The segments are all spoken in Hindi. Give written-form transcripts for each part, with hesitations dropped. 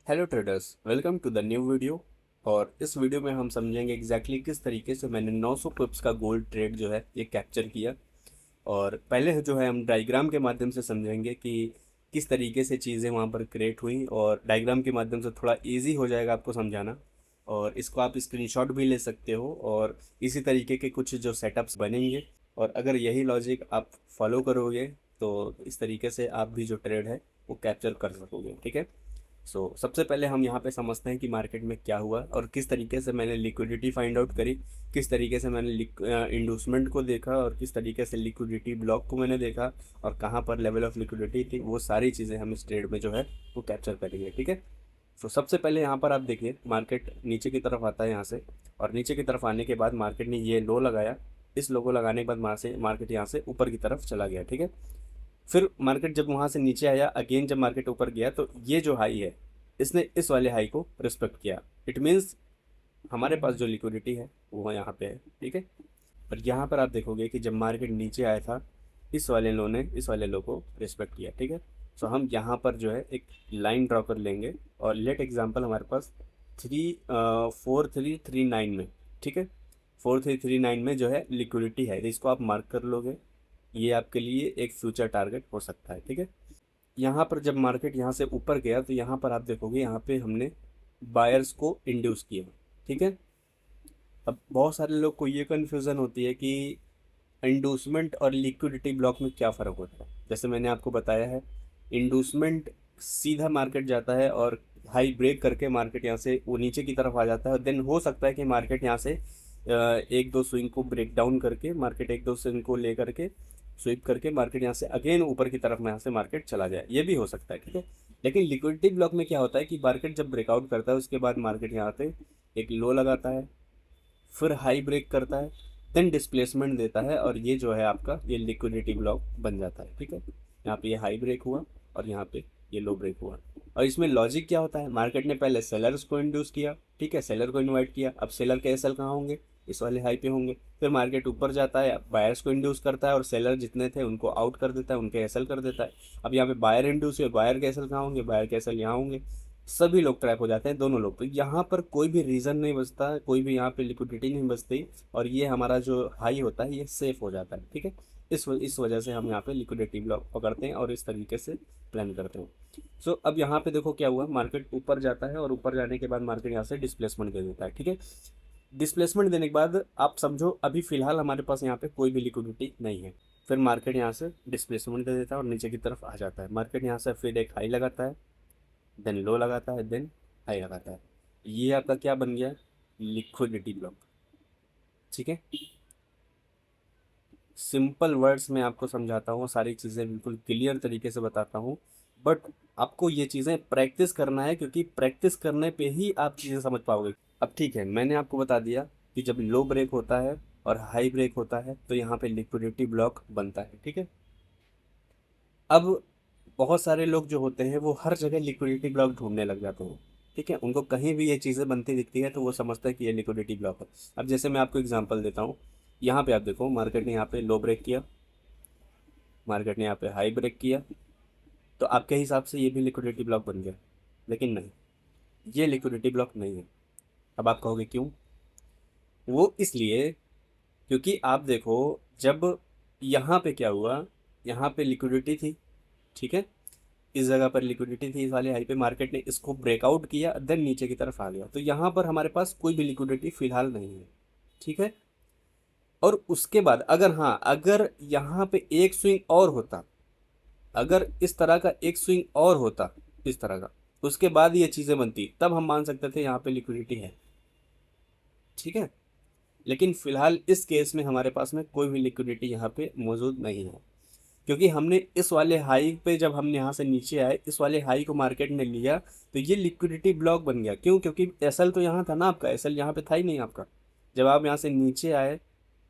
Hello traders, welcome to the new video. और इस वीडियो में हम समझेंगे एग्जैक्टली किस तरीके से मैंने 900 पिप्स का गोल्ड ट्रेड जो है ये कैप्चर किया। और पहले जो है हम डायग्राम के माध्यम से समझेंगे कि किस तरीके से चीज़ें वहाँ पर क्रिएट हुई, और डायग्राम के माध्यम से थोड़ा इजी हो जाएगा आपको समझाना। और इसको आप स्क्रीनशॉट भी ले सकते हो, और इसी तरीके के कुछ जो सेटअप्स बनेंगे, और अगर यही लॉजिक आप फॉलो करोगे तो इस तरीके से आप भी जो ट्रेड है वो कैप्चर कर सकोगे। ठीक है। सबसे पहले हम यहाँ पे समझते हैं कि मार्केट में क्या हुआ और किस तरीके से मैंने लिक्विडिटी फाइंड आउट करी, किस तरीके से मैंने इंडूसमेंट को देखा, और किस तरीके से लिक्विडिटी ब्लॉक को मैंने देखा, और कहाँ पर लेवल ऑफ लिक्विडिटी थी। वो सारी चीज़ें हम इस ट्रेड में जो है वो कैप्चर करेंगे। ठीक है। सबसे पहले यहाँ पर आप देखिए, मार्केट नीचे की तरफ आता है यहाँ से, और नीचे की तरफ आने के बाद मार्केट ने ये लो लगाया। इस लो को लगाने के बाद मार्केट यहाँ से ऊपर की तरफ चला गया। ठीक है। फिर मार्केट जब वहाँ से नीचे आया, अगेन जब मार्केट ऊपर गया, तो ये जो हाई है इसने इस वाले हाई को रिस्पेक्ट किया। इट मीन्स हमारे पास जो लिक्विडिटी है वो यहाँ पे है। ठीक है। पर यहाँ पर आप देखोगे कि जब मार्केट नीचे आया था, इस वाले लो ने इस वाले लो को रिस्पेक्ट किया। ठीक है। हम यहाँ पर जो है एक लाइन ड्रॉ कर लेंगे, और लेट एग्जाम्पल हमारे पास 4339 में, ठीक है, 4339 में जो है लिक्विडिटी है, तो इसको आप मार्क कर लोगे। ये आपके लिए एक फ्यूचर टारगेट हो सकता है। ठीक है। यहाँ पर जब मार्केट यहाँ से ऊपर गया, तो यहाँ पर आप देखोगे यहाँ पे हमने बायर्स को इंड्यूस किया। ठीक है। अब बहुत सारे लोग को ये कन्फ्यूज़न होती है कि इंडूसमेंट और लिक्विडिटी ब्लॉक में क्या फ़र्क होता है। जैसे मैंने आपको बताया है, इंडूसमेंट सीधा मार्केट जाता है और हाई ब्रेक करके मार्केट यहाँ से वो नीचे की तरफ आ जाता है। देन हो सकता है कि मार्केट यहाँ से एक दो स्विंग को ब्रेक डाउन करके, मार्केट एक दो स्विंग को ले करके स्वीप करके मार्केट यहाँ से अगेन ऊपर की तरफ में यहाँ से मार्केट चला जाए, ये भी हो सकता है। ठीक है। लेकिन लिक्विडिटी ब्लॉक में क्या होता है कि मार्केट जब ब्रेकआउट करता है, उसके बाद मार्केट यहाँ पे एक लो लगाता है, फिर हाई ब्रेक करता है, देन डिस्प्लेसमेंट देता है, और ये जो है आपका ये लिक्विडिटी ब्लॉक बन जाता है। ठीक है। यहाँ पे ये हाई ब्रेक हुआ, और यहाँ पे ये लो ब्रेक हुआ। और इसमें लॉजिक क्या होता है, मार्केट ने पहले सेलर्स को इंड्यूस किया। ठीक है, सेलर को इनवाइट किया। अब सेलर के एसएल कहाँ होंगे, इस वाले हाई पे होंगे। फिर मार्केट ऊपर जाता है, बायर्स को इंड्यूस करता है, और सेलर जितने थे उनको आउट कर देता है, उनके एसएल कर देता है। अब यहाँ पे बायर इंड्यूस हुए, बायर के एसएल कहाँ होंगे, बायर के एसएल यहाँ होंगे। सभी लोग ट्रैप हो जाते हैं, दोनों लोग। तो यहाँ पर कोई भी रीज़न नहीं बचता, कोई भी यहाँ पे लिक्विडिटी नहीं बचती, और ये हमारा जो हाई होता है ये सेफ हो जाता है। ठीक है। इस वजह से हम यहाँ पे लिक्विडिटी ब्लॉक पकड़ते हैं और इस तरीके से प्लान करते हैं। अब यहाँ पे देखो क्या हुआ, मार्केट ऊपर जाता है, और ऊपर जाने के बाद मार्केट यहाँ से डिस्प्लेसमेंट दे देता है। ठीक है। डिस्प्लेसमेंट देने के बाद आप समझो अभी फ़िलहाल हमारे पास यहाँ पे कोई भी लिक्विडिटी नहीं है। फिर मार्केट यहाँ से डिस्प्लेसमेंट दे देता है और नीचे की तरफ आ जाता है। मार्केट यहाँ से फिर एक हाई लगाता है, देन लो लगाता है, देन हाई लगाता है। ये आपका क्या बन गया, लिक्विडिटी ब्लॉक। ठीक है। सिंपल वर्ड्स में आपको समझाता हूँ, सारी चीज़ें बिल्कुल क्लियर तरीके से बताता हूँ, बट आपको ये चीज़ें प्रैक्टिस करना है, क्योंकि प्रैक्टिस करने पे ही आप चीज़ें समझ पाओगे। अब ठीक है, मैंने आपको बता दिया कि जब लो ब्रेक होता है और हाई ब्रेक होता है तो यहाँ पे लिक्विडिटी ब्लॉक बनता है। ठीक है। अब बहुत सारे लोग जो होते हैं वो हर जगह लिक्विडिटी ब्लॉक ढूंढने लग जाते हैं। ठीक है। उनको कहीं भी ये चीज़ें बनती दिखती है तो वो समझते हैं कि ये लिक्विडिटी ब्लॉक है। अब जैसे मैं आपको एग्जांपल देता हूँ, यहाँ पे आप देखो मार्केट ने यहाँ पे लो ब्रेक किया, मार्केट ने यहाँ पे हाई ब्रेक किया, तो आपके हिसाब से ये भी लिक्विडिटी ब्लॉक बन गया। लेकिन नहीं, ये लिक्विडिटी ब्लॉक नहीं है। अब आप कहोगे क्यों, वो इसलिए क्योंकि आप देखो, जब यहाँ पे क्या हुआ, यहाँ पे लिक्विडिटी थी। ठीक है। इस जगह पर लिक्विडिटी थी, इस वाले हाई पे मार्केट ने इसको ब्रेकआउट किया, देन नीचे की तरफ आ गया, तो यहाँ पर हमारे पास कोई भी लिक्विडिटी फिलहाल नहीं है। ठीक है। और उसके बाद अगर, हाँ, अगर यहाँ पे एक स्विंग और होता, अगर इस तरह का एक स्विंग और होता, इस तरह का, उसके बाद ये चीज़ें बनती, तब हम मान सकते थे यहाँ पे लिक्विडिटी है। ठीक है। लेकिन फिलहाल इस केस में हमारे पास में कोई भी लिक्विडिटी यहाँ पे मौजूद नहीं है, क्योंकि हमने इस वाले हाई पे, जब हम यहाँ से नीचे आए, इस वाले हाई को मार्केट ने लिया, तो ये लिक्विडिटी ब्लॉक बन गया। क्यों, क्योंकि एसएल तो यहाँ था ना आपका, एसएल यहाँ पे था ही नहीं आपका। जब आप यहाँ से नीचे आए,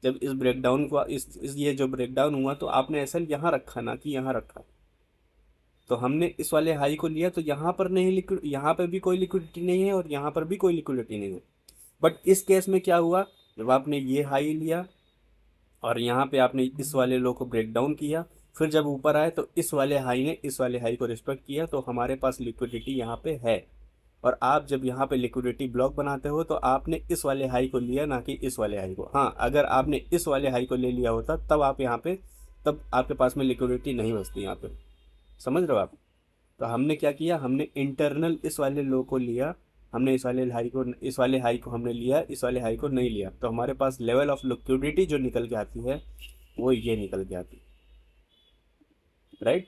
जब इस ब्रेकडाउन को, इस ये जो ब्रेकडाउन हुआ, तो आपने एसएल यहाँ रखा ना कि यहाँ रखा। तो हमने इस वाले हाई को लिया, तो यहाँ पर नहीं, लिक्विड यहाँ पर भी कोई लिक्विडिटी नहीं है, और यहाँ पर भी कोई लिक्विडिटी नहीं है। बट इस केस में क्या हुआ, जब आपने ये हाई लिया और यहाँ पे आपने इस वाले लो को ब्रेक डाउन किया, फिर जब ऊपर आए तो इस वाले हाई ने इस वाले हाई को रिस्पेक्ट किया, तो हमारे पास लिक्विडिटी यहाँ पे है। और आप जब यहाँ पे लिक्विडिटी ब्लॉक बनाते हो तो आपने इस वाले हाई को लिया, ना कि इस वाले हाई को। हाँ, अगर आपने इस वाले हाई को ले लिया होता तब आप यहाँ पे, तब आपके पास में लिक्विडिटी नहीं बचती यहाँ पे। समझ रहे हो आप? तो हमने क्या किया, हमने इंटरनल इस वाले लो को लिया, हमने इस वाले हाई को हमने लिया, इस वाले हाई को नहीं लिया, तो हमारे पास लेवल ऑफ लिक्विडिटी जो निकल के आती है वो ये निकल के आती है, राइट।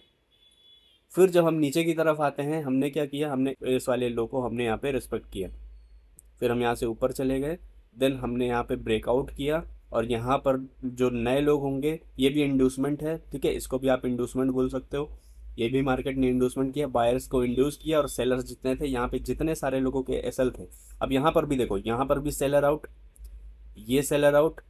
फिर जब हम नीचे की तरफ आते हैं, हमने क्या किया, हमने इस वाले लो को हमने यहाँ पे रिस्पेक्ट किया। फिर हम यहाँ से ऊपर चले गए, देन हमने यहाँ पे ब्रेकआउट किया, और यहाँ पर जो नए लोग होंगे, ये भी इंड्यूसमेंट है, ठीक है, इसको भी आप इंड्यूसमेंट बोल सकते हो। ये भी मार्केट ने इंड्यूसमेंट किया, बायर्स को इंड्यूस किया, और सेलर्स जितने थे यहाँ पे, जितने सारे लोगों के एसएल थे, अब यहाँ पर भी देखो, यहाँ पर भी सेलर आउट, ये सेलर आउट,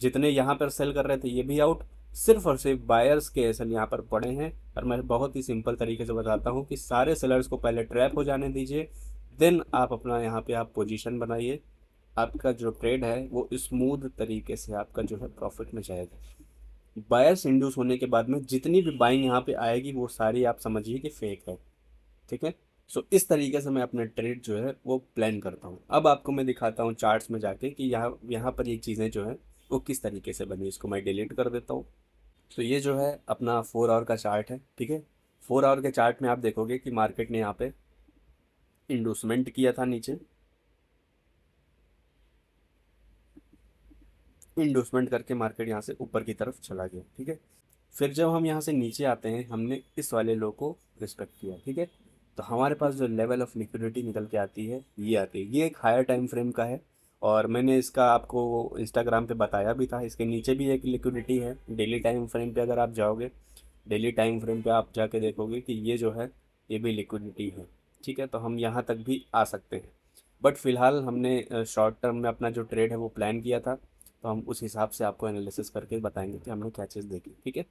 जितने यहाँ पर सेल कर रहे थे ये भी आउट, सिर्फ और सिर्फ बायर्स के एसएल यहाँ पर पड़े हैं। और मैं बहुत ही सिंपल तरीके से बताता हूँ कि सारे सेलर्स को पहले ट्रैप हो जाने दीजिए, देन आप अपना यहाँ पे आप पोजीशन बनाइए। आपका जो ट्रेड है वो स्मूथ तरीके से आपका जो है प्रॉफिट में जाएगा। बायर्स इंड्यूस होने के बाद में जितनी भी बाइंग यहाँ पे आएगी वो सारी आप समझिए कि फेक है, ठीक है। सो इस तरीके से मैं अपना ट्रेड जो है वो प्लान करता हूँ। अब आपको मैं दिखाता हूँ चार्ट्स में जाके कि यहाँ यहाँ पर ये चीज़ें जो है वो किस तरीके से बनी। इसको मैं डिलीट कर देता हूँ। तो ये जो है अपना 4 आवर का चार्ट है, ठीक है। 4 आवर के चार्ट में आप देखोगे कि मार्केट ने यहाँ पे इंडोसमेंट किया था नीचे, इंडोसमेंट करके मार्केट यहाँ से ऊपर की तरफ चला गया, ठीक है। फिर जब हम यहाँ से नीचे आते हैं, हमने इस वाले लो को रिस्पेक्ट किया, ठीक है। तो हमारे पास जो लेवल ऑफ लिक्विडिटी निकल के आती है ये आती है, ये एक हायर टाइम फ्रेम का है, और मैंने इसका आपको इंस्टाग्राम पे बताया भी था। इसके नीचे भी एक लिक्विडिटी है डेली टाइम फ्रेम पे। अगर आप जाओगे डेली टाइम फ्रेम पे, आप जाके देखोगे कि ये जो है ये भी लिक्विडिटी है, ठीक है। तो हम यहाँ तक भी आ सकते हैं, बट फिलहाल हमने शॉर्ट टर्म में अपना जो ट्रेड है वो प्लान किया था, तो हम उस हिसाब से आपको एनालिसिस करके बताएंगे कि हमने क्या चीज़ देखी, ठीक है।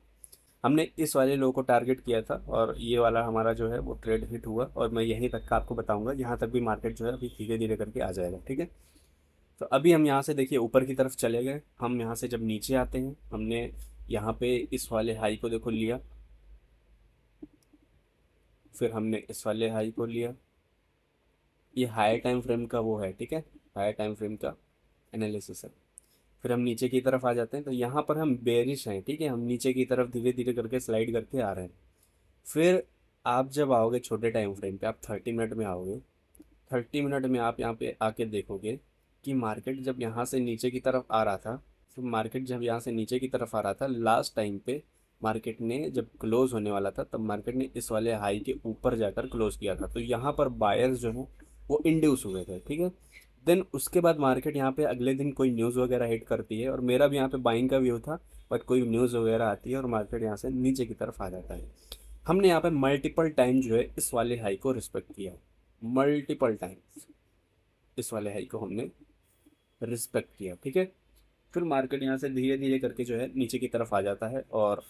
हमने इस वाले लो को टारगेट किया था, और ये वाला हमारा जो है वो ट्रेड हिट हुआ, और मैं यहीं तक का आपको बताऊंगा, यहाँ तक भी मार्केट जो है अभी धीरे धीरे करके आ जाएगा, ठीक है। तो अभी हम यहाँ से देखिए ऊपर की तरफ चले गए। हम यहाँ से जब नीचे आते हैं, हमने यहाँ पे इस वाले हाई को देखो लिया, फिर हमने इस वाले हाई को लिया। ये हायर टाइम फ्रेम का वो है, ठीक है, हायर टाइम फ्रेम का एनालिसिस है। फिर हम नीचे की तरफ आ जाते हैं, तो यहाँ पर हम बेरिश हैं, ठीक है, हम नीचे की तरफ धीरे धीरे करके स्लाइड करके आ रहे हैं। फिर आप जब आओगे छोटे टाइम फ्रेम पे, आप 30 मिनट में आओगे, 30 मिनट में आप यहाँ पे आके देखोगे कि मार्केट जब यहाँ से नीचे की तरफ आ रहा था, तो मार्केट जब यहाँ से नीचे की तरफ आ रहा था लास्ट टाइम पे, मार्केट ने जब क्लोज होने वाला था, तब मार्केट ने इस वाले हाई के ऊपर जाकर क्लोज किया था, तो यहाँ पर बायर्स जो है वो इंड्यूस हुए थे, ठीक है। देन उसके बाद मार्केट यहाँ पे अगले दिन कोई न्यूज़ वगैरह हिट करती है, और मेरा भी यहाँ पे बाइंग का व्यू था, बट कोई न्यूज़ वगैरह आती है और मार्केट यहाँ से नीचे की तरफ आ जाता है। हमने यहाँ पे मल्टीपल टाइम जो है इस वाले हाई को रिस्पेक्ट किया, मल्टीपल टाइम इस वाले हाई को हमने रिस्पेक्ट किया, ठीक है। फिर मार्केट यहाँ से धीरे धीरे करके जो है नीचे की तरफ आ जाता है, और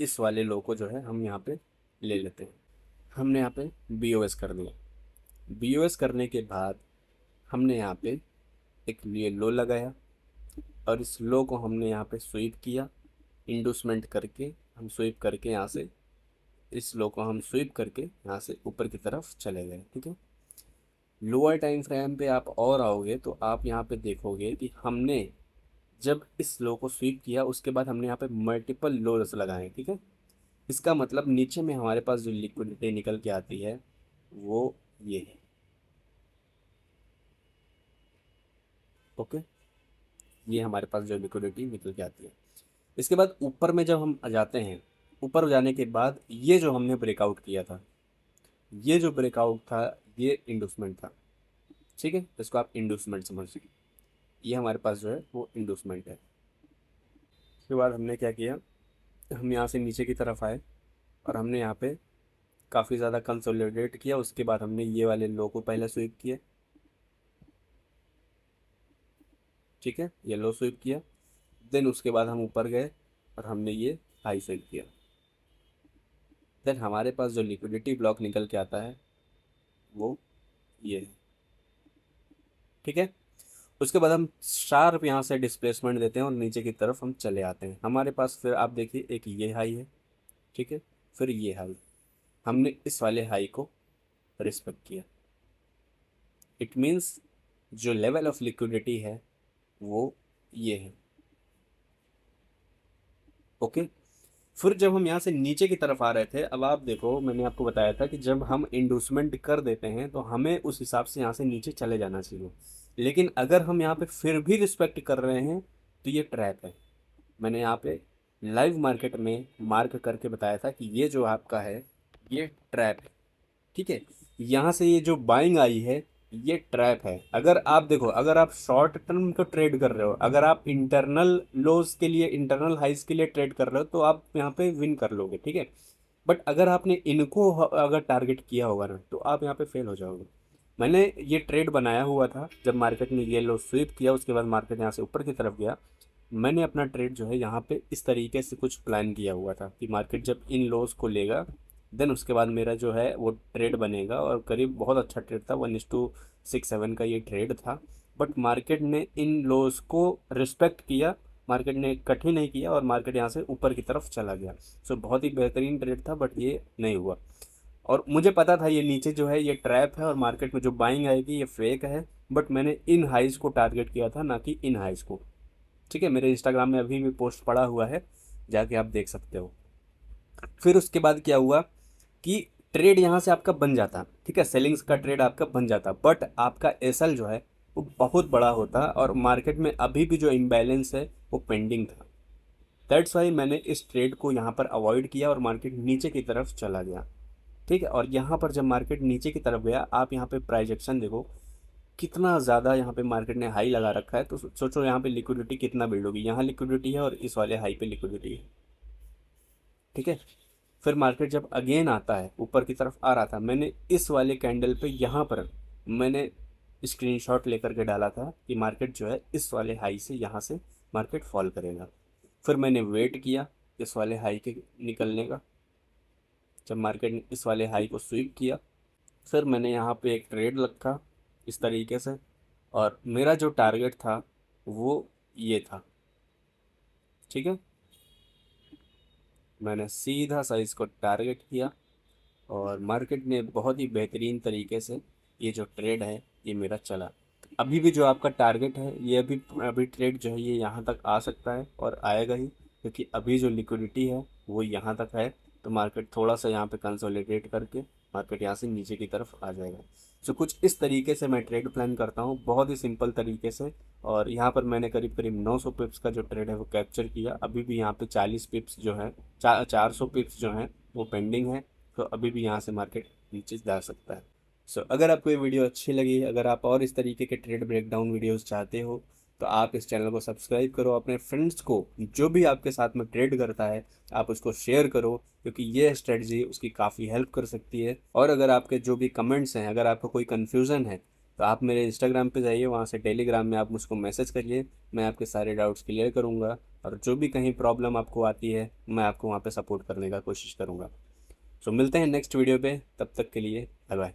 इस वाले लो को जो है हम यहाँ पे ले लेते हैं। हमने यहाँ पे बीओएस कर दिया। बीओएस करने के बाद हमने यहाँ पे एक ये लो लगाया, और इस लो को हमने यहाँ पे स्वीप किया, इंडूसमेंट करके हम स्वीप करके यहाँ से, इस लो को हम स्वीप करके यहाँ से ऊपर की तरफ चले गए, ठीक है। लोअर टाइम फ्रेम पे आप और आओगे तो आप यहाँ पे देखोगे कि हमने जब इस लो को स्वीप किया, उसके बाद हमने यहाँ पे मल्टीपल लोज लगाए, ठीक है। इसका मतलब नीचे में हमारे पास जो लिक्विडिटी निकल के आती है वो ये है, ओके। ये हमारे पास जो लिक्विडिटी निकल के आती है। इसके बाद ऊपर में जब हम आ जाते हैं, ऊपर जाने के बाद ये जो हमने ब्रेकआउट किया था, ये जो ब्रेकआउट था ये इंडूसमेंट था, ठीक है। इसको आप इंडूसमेंट समझिए, ये हमारे पास जो है वो इंडूसमेंट है। उसके बाद हमने क्या किया, हम यहाँ से नीचे की तरफ आए, और हमने यहाँ पे काफ़ी ज़्यादा कंसोलिडेट किया। उसके बाद हमने ये वाले लो को पहले स्वीप किया, ठीक है, ये लो स्वीप किया। देन उसके बाद हम ऊपर गए और हमने ये हाई स्वीप किया। देन हमारे पास जो लिक्विडिटी ब्लॉक निकल के आता है वो ये है, ठीक है। उसके बाद हम शार्प यहाँ से डिस्प्लेसमेंट देते हैं और नीचे की तरफ हम चले आते हैं। हमारे पास फिर आप देखिए एक ये हाई है, ठीक है, फिर ये हाई, हमने इस वाले हाई को रिस्पेक्ट किया, इट मीन्स जो लेवल ऑफ लिक्विडिटी है वो ये है। ओके, फिर जब हम यहाँ से नीचे की तरफ आ रहे थे, अब आप देखो मैंने आपको बताया था कि जब हम इंडोसमेंट कर देते हैं तो हमें उस हिसाब से यहाँ से नीचे चले जाना चाहिए, लेकिन अगर हम यहाँ पे फिर भी रिस्पेक्ट कर रहे हैं तो ये ट्रैप है। मैंने यहाँ पे लाइव मार्केट में मार्क करके बताया था कि ये जो आपका है ये ट्रैप है, ठीक है। यहाँ से ये जो बाइंग आई है ये ट्रैप है। अगर आप देखो, अगर आप शॉर्ट टर्म को ट्रेड कर रहे हो, अगर आप इंटरनल लोज के लिए, इंटरनल हाइज के लिए ट्रेड कर रहे हो तो आप यहाँ पे विन कर लोगे, ठीक है। बट अगर आपने इनको अगर टारगेट किया होगा ना तो आप यहाँ पे फेल हो जाओगे। मैंने ये ट्रेड बनाया हुआ था जब मार्केट ने ये लो स्वीप किया, उसके बाद मार्केट यहाँ से ऊपर की तरफ गया। मैंने अपना ट्रेड जो है यहाँ पे इस तरीके से कुछ प्लान किया हुआ था कि मार्केट जब इन लोज को लेगा देन उसके बाद मेरा जो है वो ट्रेड बनेगा, और करीब बहुत अच्छा ट्रेड था, 1:67 का ये ट्रेड था। बट मार्केट ने इन लोज को रिस्पेक्ट किया, मार्केट ने कट ही नहीं किया और मार्केट यहाँ से ऊपर की तरफ चला गया। सो बहुत ही बेहतरीन ट्रेड था, बट ये नहीं हुआ। और मुझे पता था ये नीचे जो है ये ट्रैप है और मार्केट में जो बाइंग आएगी ये फेक है, बट मैंने इन हाइज को टारगेट किया था, ना कि इन हाइज को, ठीक है। मेरे इंस्टाग्राम में अभी भी पोस्ट पड़ा हुआ है, जाके आप देख सकते हो। फिर उसके बाद क्या हुआ कि ट्रेड यहाँ से आपका बन जाता, ठीक है, सेलिंग्स का ट्रेड आपका बन जाता, बट आपका एसएल जो है वो बहुत बड़ा होता और मार्केट में अभी भी जो इम्बैलेंस है वो पेंडिंग था। दैट्स वाई मैंने इस ट्रेड को यहाँ पर अवॉइड किया और मार्केट नीचे की तरफ चला गया, ठीक है। और यहाँ पर जब मार्केट नीचे की तरफ गया, आप यहाँ पे प्राइस एक्शन देखो कितना ज़्यादा यहाँ पे मार्केट ने हाई लगा रखा है, तो सोचो यहाँ पे लिक्विडिटी कितना बिल्ड होगी। यहाँ लिक्विडिटी है और इस वाले हाई पे लिक्विडिटी है, ठीक है। फिर मार्केट जब अगेन आता है ऊपर की तरफ आ रहा था, मैंने इस वाले कैंडल पे यहाँ पर मैंने स्क्रीनशॉट लेकर के डाला था कि मार्केट जो है इस वाले हाई से यहाँ से मार्केट फॉल करेगा। फिर मैंने वेट किया इस वाले हाई के निकलने का। जब मार्केट ने इस वाले हाई को स्वीप किया, फिर मैंने यहाँ पे एक ट्रेड रखा इस तरीके से, और मेरा जो टारगेट था वो ये था, ठीक है। मैंने सीधा सा इसको टारगेट किया और मार्केट ने बहुत ही बेहतरीन तरीके से ये जो ट्रेड है ये मेरा चला। अभी भी जो आपका टारगेट है ये अभी अभी ट्रेड जो है ये यहाँ तक आ सकता है और आएगा ही, क्योंकि अभी जो लिक्विडिटी है वो यहाँ तक है। तो मार्केट थोड़ा सा यहाँ पे कंसोलिडेट करके मार्केट यहाँ से नीचे की तरफ आ जाएगा। सो कुछ इस तरीके से मैं ट्रेड प्लान करता हूँ, बहुत ही सिंपल तरीके से। और यहाँ पर मैंने करीब करीब 900 पिप्स का जो ट्रेड है वो कैप्चर किया। अभी भी यहाँ पे 40 पिप्स जो है 400 पिप्स जो हैं वो पेंडिंग है, तो अभी भी यहाँ से मार्केट नीचे जा सकता है। सो अगर आपको ये वीडियो अच्छी लगी, अगर आप और इस तरीके के ट्रेड ब्रेकडाउन वीडियोस चाहते हो तो आप इस चैनल को सब्सक्राइब करो, अपने फ्रेंड्स को जो भी आपके साथ में ट्रेड करता है आप उसको शेयर करो, क्योंकि ये स्ट्रेटजी उसकी काफ़ी हेल्प कर सकती है। और अगर आपके जो भी कमेंट्स हैं, अगर आपको कोई कन्फ्यूज़न है तो आप मेरे इंस्टाग्राम पे जाइए, वहाँ से टेलीग्राम में आप मुझको मैसेज करिए, मैं आपके सारे डाउट्स क्लियर करूँगा। और जो भी कहीं प्रॉब्लम आपको आती है मैं आपको वहाँ पे सपोर्ट करने का कोशिश करूँगा। सो मिलते हैं नेक्स्ट वीडियो पे, तब तक के लिए बाय बाय।